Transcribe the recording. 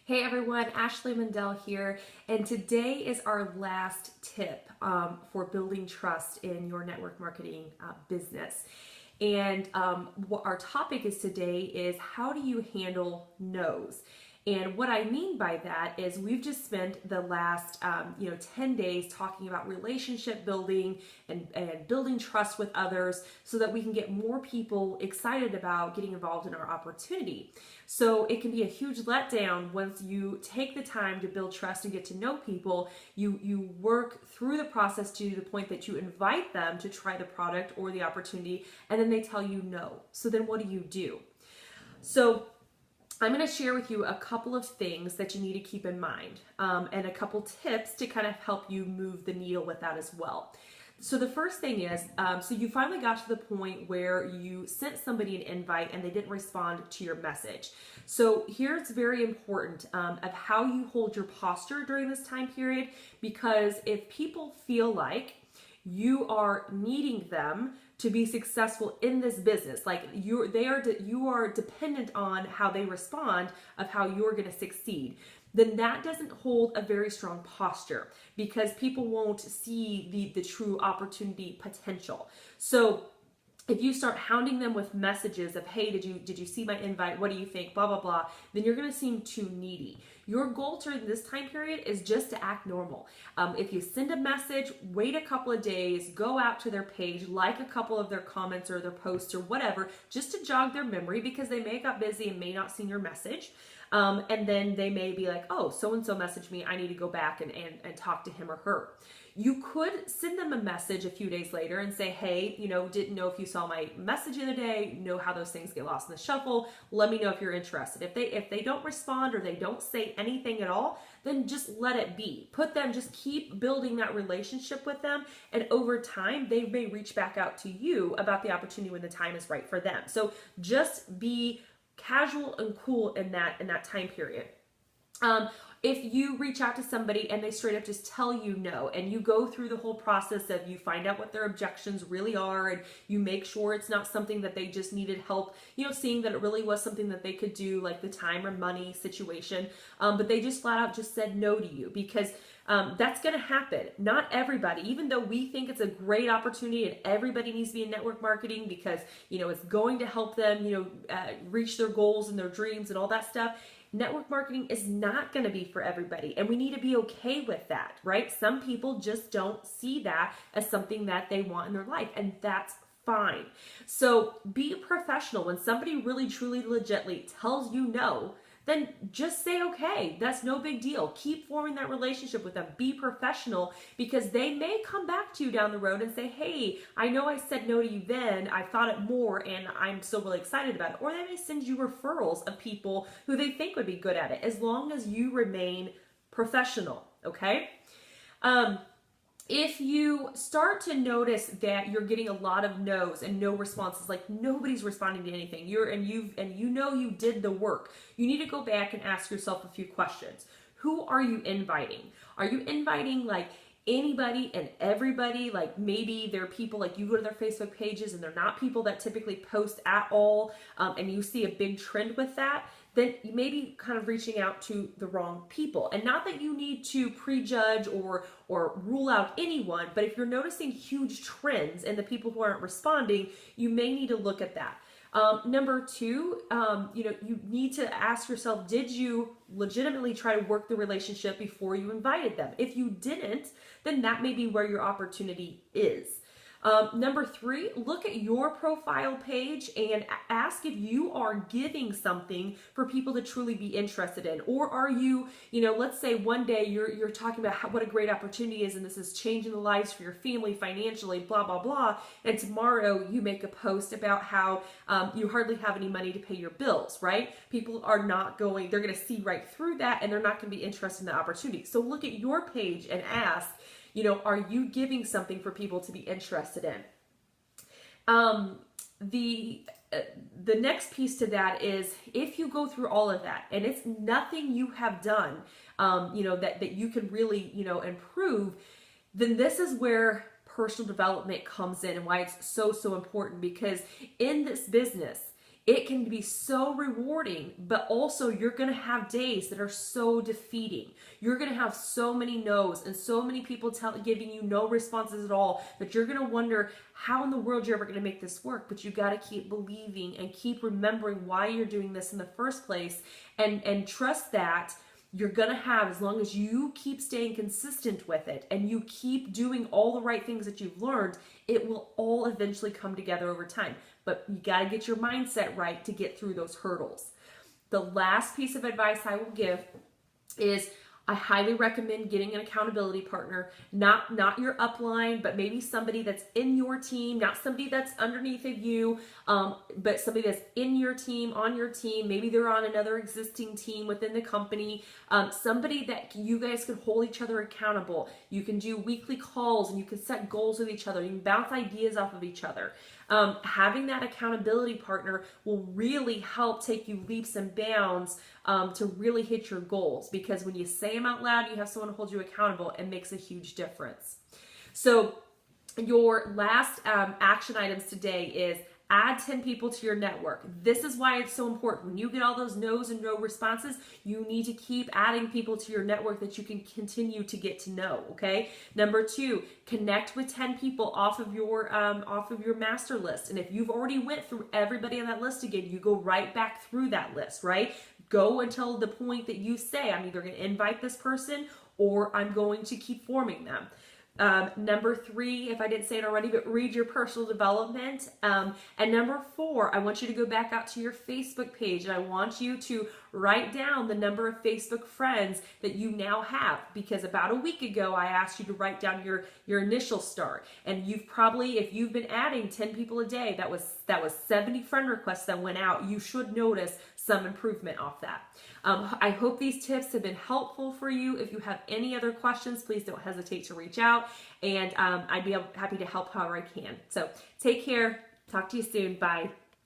Hey everyone, Ashley Mundell here, and today is our last tip for building trust in your network marketing business. And what our topic is today is how do you handle no's? And what I mean by that is we've just spent the last 10 days talking about relationship building and building trust with others so that we can get more people excited about getting involved in our opportunity. So it can be a huge letdown once you take the time to build trust and get to know people. You work through the process to the point that you invite them to try the product or the opportunity, and then they tell you no. So then what do? So I'm going to share with you a couple of things that you need to keep in mind and a couple tips to kind of help you move the needle with that as well. So the first thing is, so you finally got to the point where you sent somebody an invite and they didn't respond to your message. So here it's very important of how you hold your posture during this time period, because if people feel like you are needing them to be successful in this business, like you are dependent on how they respond of how you're going to succeed, then that doesn't hold a very strong posture, because people won't see the true opportunity potential. So if you start hounding them with messages of, hey, did you see my invite? What do you think? Blah, blah, blah. Then you're going to seem too needy. Your goal during this time period is just to act normal. If you send a message, wait a couple of days, go out to their page, like a couple of their comments or their posts or whatever, just to jog their memory, because they may have got busy and may not seen your message. And then they may be like, oh, so-and-so messaged me. I need to go back and talk to him or her. You could send them a message a few days later and say, hey, didn't know if you saw my message the other day, know how those things get lost in the shuffle. Let me know if you're interested. If they don't respond or they don't say anything at all, then just let it be. Just keep building that relationship with them. And over time, they may reach back out to you about the opportunity when the time is right for them. So just be casual and cool in that time period. If you reach out to somebody and they straight up just tell you no, and you go through the whole process of you find out what their objections really are, and you make sure it's not something that they just needed help, seeing that it really was something that they could do, like the time or money situation, but they just flat out just said no to you, because that's going to happen. Not everybody, even though we think it's a great opportunity and everybody needs to be in network marketing because, it's going to help them, reach their goals and their dreams and all that stuff. Network marketing is not going to be for everybody, and we need to be okay with that, right? Some people just don't see that as something that they want in their life, and that's fine. So be professional. When somebody really, truly, legitly tells you no, then just say, okay, that's no big deal. Keep forming that relationship with them. Be professional, because they may come back to you down the road and say, hey, I know I said no to you then. I thought it more and I'm still really excited about it. Or they may send you referrals of people who they think would be good at it, as long as you remain professional, okay? If you start to notice that you're getting a lot of no's and no responses, like nobody's responding to anything, you did the work, you need to go back and ask yourself a few questions. Who are you inviting? Are you inviting like anybody and everybody? Like maybe they're people, like you go to their Facebook pages and they're not people that typically post at all, and you see a big trend with that, then you may be kind of reaching out to the wrong people. And not that you need to prejudge or rule out anyone, but if you're noticing huge trends in the people who aren't responding, you may need to look at that. Number two, you need to ask yourself, did you legitimately try to work the relationship before you invited them? If you didn't, then that may be where your opportunity is. Number three, look at your profile page and ask if you are giving something for people to truly be interested in. Or are you, let's say one day you're talking about what a great opportunity is and this is changing the lives for your family financially, blah, blah, blah. And tomorrow you make a post about how you hardly have any money to pay your bills, right? People are not going, they're going to see right through that and they're not going to be interested in the opportunity. So look at your page and ask, are you giving something for people to be interested in? The next piece to that is, if you go through all of that and it's nothing you have done, that you can really, improve, then this is where personal development comes in and why it's so important, because in this business, it can be so rewarding, but also you're going to have days that are so defeating. You're going to have so many no's and so many people giving you no responses at all that you're going to wonder how in the world you're ever going to make this work. But you got to keep believing and keep remembering why you're doing this in the first place, and trust that you're going to have, as long as you keep staying consistent with it and you keep doing all the right things that you've learned, it will all eventually come together over time. But you got to get your mindset right to get through those hurdles. The last piece of advice I will give is I highly recommend getting an accountability partner, not your upline, but maybe somebody that's in your team, not somebody that's underneath of you, but somebody that's in your team, on your team. Maybe they're on another existing team within the company, somebody that you guys can hold each other accountable. You can do weekly calls and you can set goals with each other. You can bounce ideas off of each other. Having that accountability partner will really help take you leaps and bounds to really hit your goals, because when you say them out loud, you have someone to hold you accountable. It makes a huge difference. So your last action items today is add 10 people to your network. This is why it's so important. When you get all those no's and no responses, you need to keep adding people to your network that you can continue to get to know, okay? Number 2, connect with 10 people off of your master list. And if you've already went through everybody on that list again, you go right back through that list, right? Go until the point that you say, I'm either going to invite this person or I'm going to keep forming them. Number 3, if I didn't say it already, but read your personal development. And number 4, I want you to go back out to your Facebook page, and I want you to write down the number of Facebook friends that you now have, because about a week ago I asked you to write down your initial start, and you've probably, if you've been adding 10 people a day, that was 70 friend requests that went out. You should notice some improvement off that. I hope these tips have been helpful for you. If you have any other questions, please don't hesitate to reach out, and I'd be happy to help however I can. So take care. Talk to you soon. Bye.